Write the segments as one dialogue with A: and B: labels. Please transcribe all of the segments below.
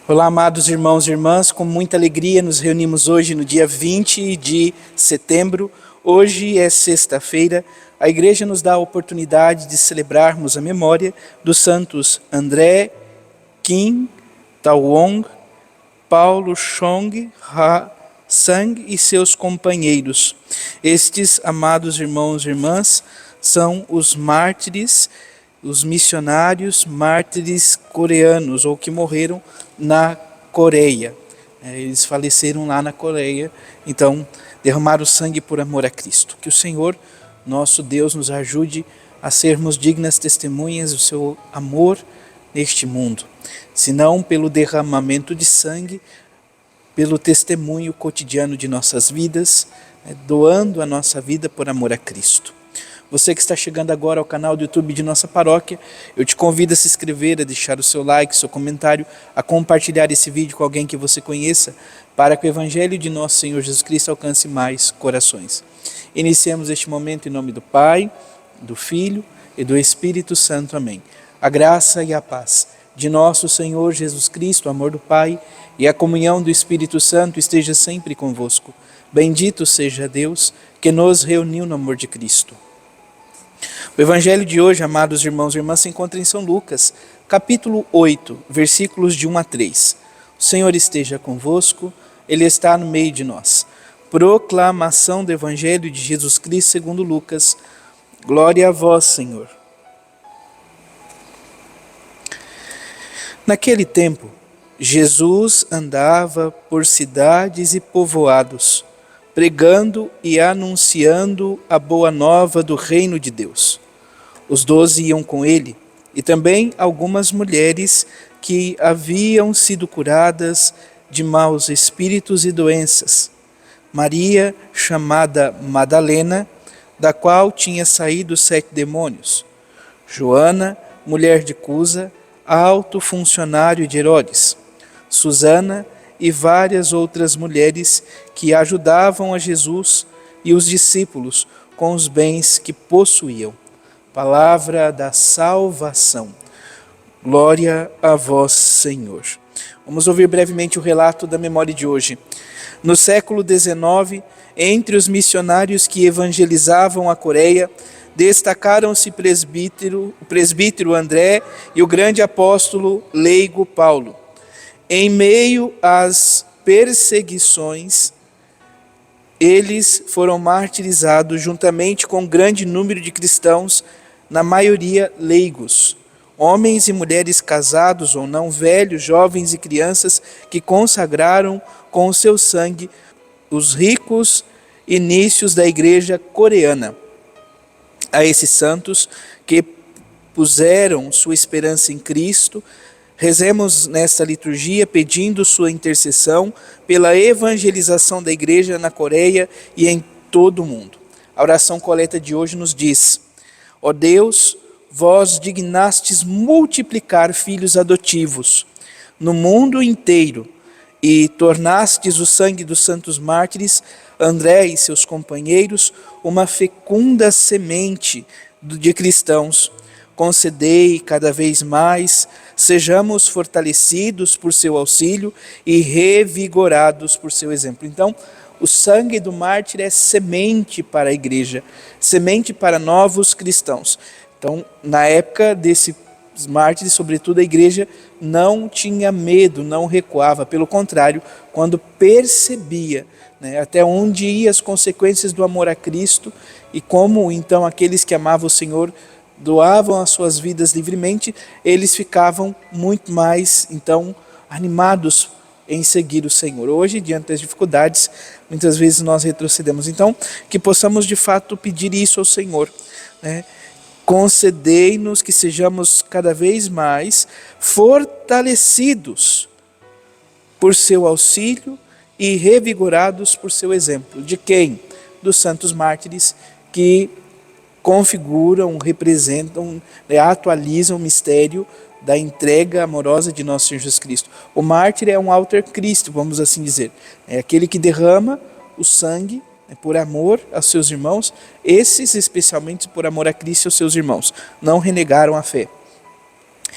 A: Olá, amados irmãos e irmãs, com muita alegria nos reunimos hoje no dia 20 de setembro. Hoje é sexta-feira. A igreja nos dá a oportunidade de celebrarmos a memória dos santos André, Kim, Tawong, Paulo Chong, Ha Sang e seus companheiros. Estes, amados irmãos e irmãs, são os mártires, os missionários mártires coreanos, ou que morreram na Coreia. Eles faleceram lá na Coreia, então derramaram sangue por amor a Cristo. Que o Senhor, nosso Deus, nos ajude a sermos dignas testemunhas do seu amor neste mundo, se não pelo derramamento de sangue, pelo testemunho cotidiano de nossas vidas, doando a nossa vida por amor a Cristo. Você que está chegando agora ao canal do YouTube de nossa paróquia, eu te convido a se inscrever, a deixar o seu like, seu comentário, a compartilhar esse vídeo com alguém que você conheça, para que o Evangelho de nosso Senhor Jesus Cristo alcance mais corações. Iniciemos este momento em nome do Pai, do Filho e do Espírito Santo. Amém. A graça e a paz de nosso Senhor Jesus Cristo, o amor do Pai e a comunhão do Espírito Santo esteja sempre convosco. Bendito seja Deus que nos reuniu no amor de Cristo. O Evangelho de hoje, amados irmãos e irmãs, se encontra em São Lucas, capítulo 8, versículos de 1 a 3. O Senhor esteja convosco, Ele está no meio de nós. Proclamação do Evangelho de Jesus Cristo segundo Lucas. Glória a vós, Senhor. Naquele tempo, Jesus andava por cidades e povoados, pregando e anunciando a boa nova do reino de Deus. Os 12 iam com ele, e também algumas mulheres que haviam sido curadas de maus espíritos e doenças. Maria, chamada Madalena, da qual tinha saído 7 demônios. Joana, mulher de Cusa, alto funcionário de Herodes. Susana e várias outras mulheres que ajudavam a Jesus e os discípulos com os bens que possuíam. Palavra da salvação. Glória a vós, Senhor. Vamos ouvir brevemente o relato da memória de hoje. No século XIX, entre os missionários que evangelizavam a Coreia, destacaram-se o presbítero André e o grande apóstolo leigo Paulo. Em meio às perseguições, eles foram martirizados juntamente com um grande número de cristãos, na maioria leigos, homens e mulheres casados ou não, velhos, jovens e crianças que consagraram com o seu sangue os ricos inícios da igreja coreana. A esses santos que puseram sua esperança em Cristo, rezemos nesta liturgia pedindo sua intercessão pela evangelização da igreja na Coreia e em todo o mundo. A oração coleta de hoje nos diz: ó Deus, vós dignastes multiplicar filhos adotivos no mundo inteiro e tornastes o sangue dos santos mártires, André e seus companheiros, uma fecunda semente de cristãos. Concedei cada vez mais, sejamos fortalecidos por seu auxílio e revigorados por seu exemplo. Então, o sangue do mártir é semente para a igreja, semente para novos cristãos. Então, na época desses mártires, sobretudo a igreja não tinha medo, não recuava. Pelo contrário, quando percebia até onde iam as consequências do amor a Cristo e como então aqueles que amavam o Senhor doavam as suas vidas livremente, eles ficavam muito mais então animados em seguir o Senhor. Hoje, diante das dificuldades, muitas vezes nós retrocedemos. Então, que possamos de fato pedir isso ao Senhor, Concedei-nos que sejamos cada vez mais fortalecidos por seu auxílio e revigorados por seu exemplo. De quem? Dos santos mártires que configuram, representam, atualizam o mistério da entrega amorosa de nosso Senhor Jesus Cristo. O mártir é um alter Cristo, vamos assim dizer. É aquele que derrama o sangue por amor aos seus irmãos, esses especialmente por amor a Cristo e aos seus irmãos. Não renegaram a fé.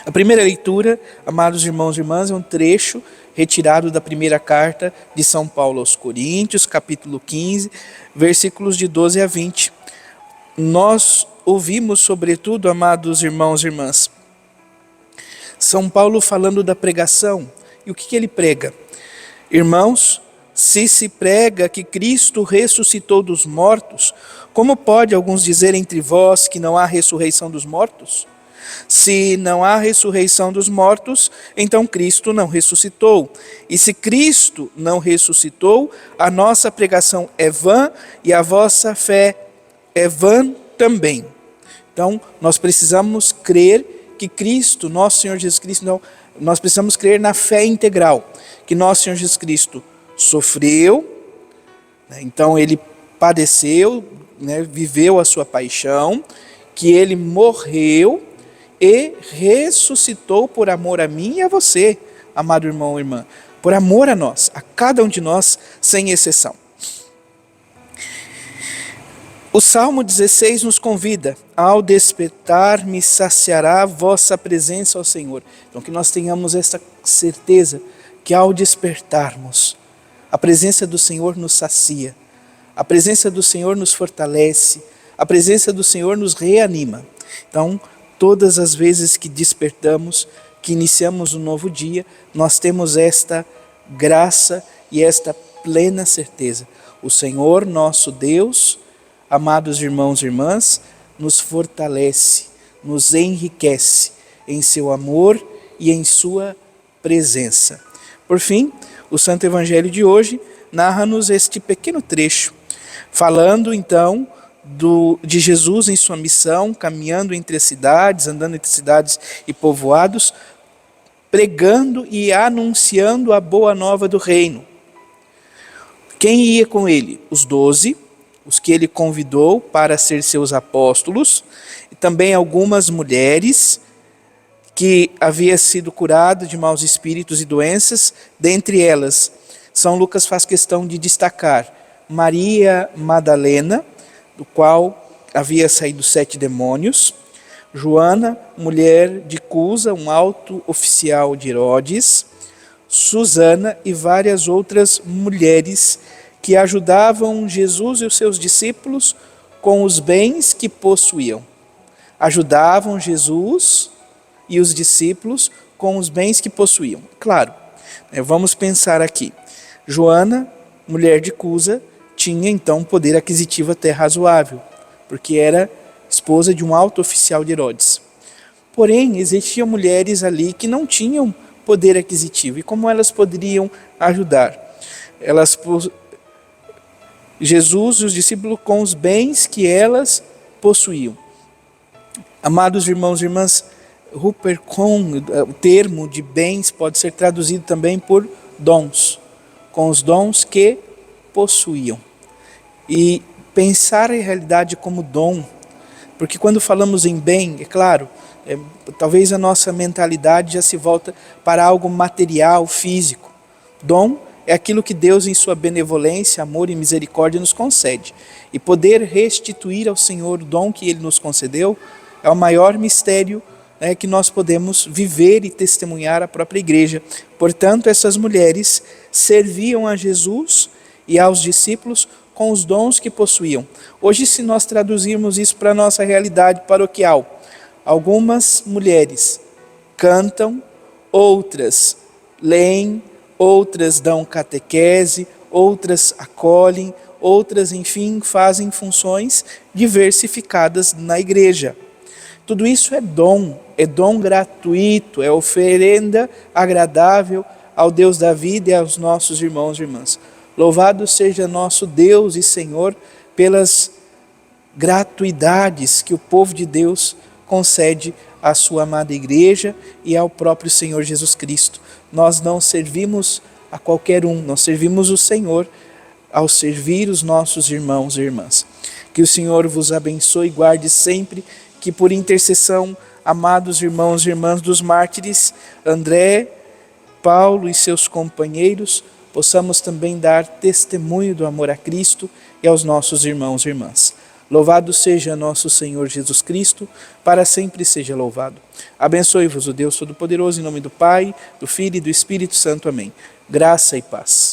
A: A primeira leitura, amados irmãos e irmãs, é um trecho retirado da primeira carta de São Paulo aos Coríntios, capítulo 15, versículos de 12 a 20. Nós ouvimos, sobretudo, amados irmãos e irmãs, São Paulo falando da pregação. E o que ele prega? Irmãos, se prega que Cristo ressuscitou dos mortos, como pode alguns dizer entre vós que não há ressurreição dos mortos? Se não há ressurreição dos mortos, então Cristo não ressuscitou. E se Cristo não ressuscitou, a nossa pregação é vã e a vossa fé é vã também. Então, nós precisamos crer que Cristo, nosso Senhor Jesus Cristo, nós precisamos crer na fé integral, que nosso Senhor Jesus Cristo sofreu, então ele padeceu, viveu a sua paixão, que ele morreu e ressuscitou por amor a mim e a você, amado irmão ou irmã, por amor a nós, a cada um de nós, sem exceção. O Salmo 16 nos convida: ao despertar me saciará a vossa presença, ó Senhor. Então que nós tenhamos essa certeza que ao despertarmos, a presença do Senhor nos sacia, a presença do Senhor nos fortalece, a presença do Senhor nos reanima. Então, todas as vezes que despertamos, que iniciamos um novo dia, nós temos esta graça e esta plena certeza. O Senhor, nosso Deus, amados irmãos e irmãs, nos fortalece, nos enriquece em seu amor e em sua presença. Por fim, o Santo Evangelho de hoje narra-nos este pequeno trecho, falando então de Jesus em sua missão, caminhando entre as cidades, andando entre cidades e povoados, pregando e anunciando a boa nova do reino. Quem ia com ele? Os 12, os que ele convidou para ser seus apóstolos, e também algumas mulheres que havia sido curada de maus espíritos e doenças. Dentre elas, São Lucas faz questão de destacar Maria Madalena, do qual havia saído 7 demônios, Joana, mulher de Cusa, um alto oficial de Herodes, Susana e várias outras mulheres que ajudavam Jesus e os seus discípulos com os bens que possuíam. Ajudavam Jesus e os discípulos com os bens que possuíam. Claro, vamos pensar aqui. Joana, mulher de Cusa, tinha então poder aquisitivo até razoável, porque era esposa de um alto oficial de Herodes. Porém, existiam mulheres ali que não tinham poder aquisitivo. E como elas poderiam ajudar? Jesus e os discípulos com os bens que elas possuíam. Amados irmãos e irmãs, Rupert Kohn, o termo de bens pode ser traduzido também por dons, com os dons que possuíam. E pensar a realidade como dom, porque quando falamos em bem, é claro, talvez a nossa mentalidade já se volta para algo material, físico. Dom é aquilo que Deus, em sua benevolência, amor e misericórdia, nos concede. E poder restituir ao Senhor o dom que Ele nos concedeu é o maior mistério que nós podemos viver e testemunhar a própria igreja. Portanto, essas mulheres serviam a Jesus e aos discípulos com os dons que possuíam. Hoje, se nós traduzirmos isso para a nossa realidade paroquial, algumas mulheres cantam, outras leem, outras dão catequese, outras acolhem, outras, enfim, fazem funções diversificadas na igreja. Tudo isso é dom gratuito, é oferenda agradável ao Deus da vida e aos nossos irmãos e irmãs. Louvado seja nosso Deus e Senhor pelas gratuidades que o povo de Deus concede à sua amada igreja e ao próprio Senhor Jesus Cristo. Nós não servimos a qualquer um, nós servimos o Senhor ao servir os nossos irmãos e irmãs. Que o Senhor vos abençoe e guarde sempre, que por intercessão, amados irmãos e irmãs dos mártires, André, Paulo e seus companheiros, possamos também dar testemunho do amor a Cristo e aos nossos irmãos e irmãs. Louvado seja nosso Senhor Jesus Cristo, para sempre seja louvado. Abençoe-vos o Deus Todo-Poderoso, em nome do Pai, do Filho e do Espírito Santo. Amém. Graça e paz.